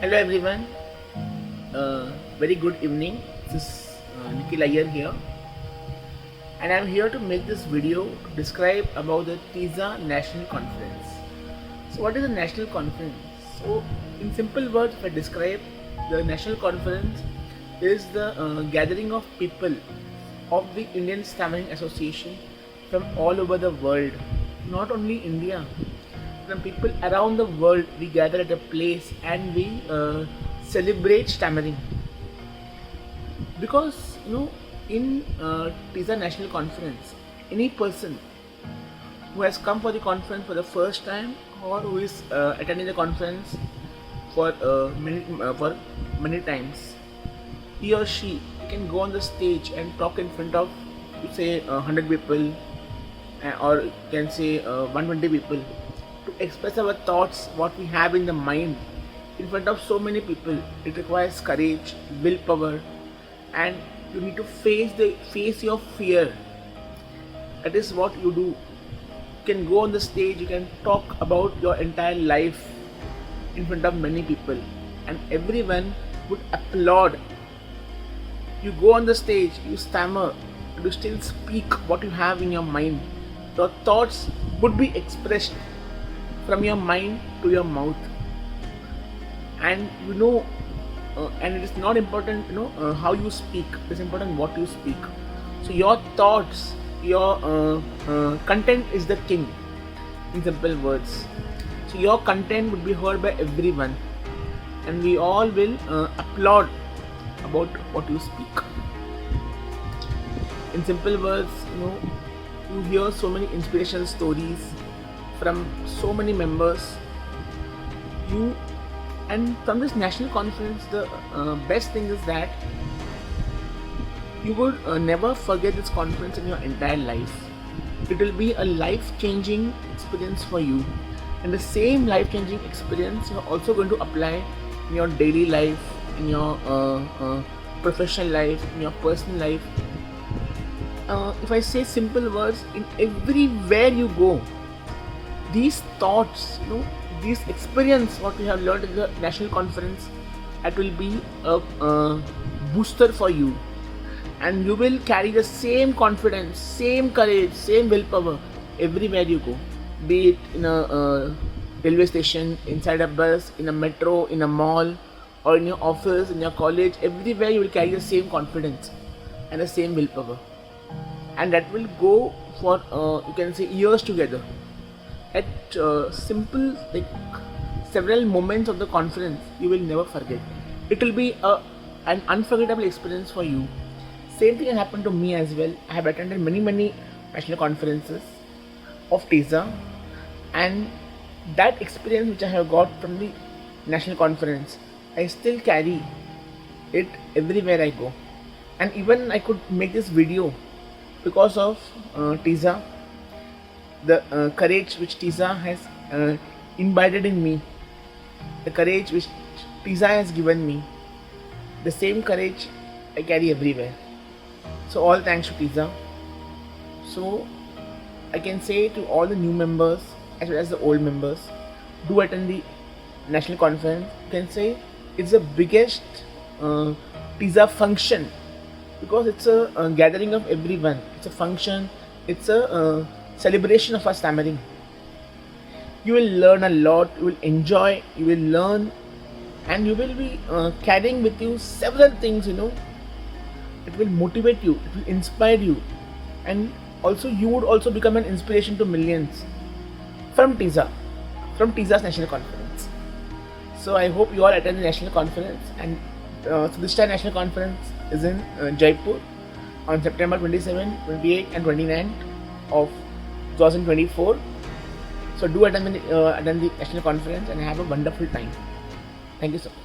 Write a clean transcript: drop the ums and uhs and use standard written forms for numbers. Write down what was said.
Hello everyone, very good evening. This is Nikhil Iyer here, and I'm here to make this video to describe about the TISA National Conference. So, what is a national conference? So, in simple words, if I describe, the national conference is the gathering of people of the Indian Stammering Association from all over the world, not only India. From people around the world, we gather at a place and we celebrate stammering. Because in TISA National Conference, any person who has come for the conference for the first time or who is attending the conference for many times, he or she can go on the stage and talk in front of, say, 100 people, or you can say 120 people, to express our thoughts, what we have in the mind, in front of so many people. It requires courage, willpower, and you need to face your fear. That is what you do. You can go on the stage, you can talk about your entire life in front of many people, and everyone would applaud. You go on the stage, you stammer, you still speak what you have in your mind. Your thoughts would be expressed from your mind to your mouth, and and it is not important how you speak. It's important what you speak. So your thoughts, your content is the king, in simple words. So your content would be heard by everyone, and we all will applaud about what you speak. In simple words, you hear so many inspirational stories from so many members. And from this national conference, the best thing is that you would never forget this conference in your entire life. It will be a life-changing experience for you, and the same life-changing experience you're also going to apply in your daily life, in your professional life, in your personal life. If I say simple words, in everywhere you go, these thoughts, this experience, what we have learned in the national conference, that will be a booster for you, and you will carry the same confidence, same courage, same willpower everywhere you go. Be it in a railway station, inside a bus, in a metro, in a mall, or in your office, in your college, everywhere you will carry the same confidence and the same willpower, and that will go for you can say years together. At simple, like, several moments of the conference, you will never forget. It will be an unforgettable experience for you. Same thing happened to me as well. I have attended many national conferences of TISA, and that experience which I have got from the national conference, I still carry it everywhere I go. And even I could make this video because of TISA, the courage which TISA has imbibed in me, the courage which TISA has given me, the same courage I carry everywhere. So all thanks to TISA. So I can say to all the new members as well as the old members, do attend the national conference. You can say it's the biggest TISA function, because it's a gathering of everyone. It's a function. It's a celebration of our stammering. You will learn a lot, you will enjoy, you will learn, and you will be carrying with you several things. It will motivate you, it will inspire you, and also you would also become an inspiration to millions from TISA's national conference. So I hope you all attend the national conference, and so this time national conference is in Jaipur on September 27, 28 and 29 of 2024. So do attend the national conference and have a wonderful time. Thank you so much.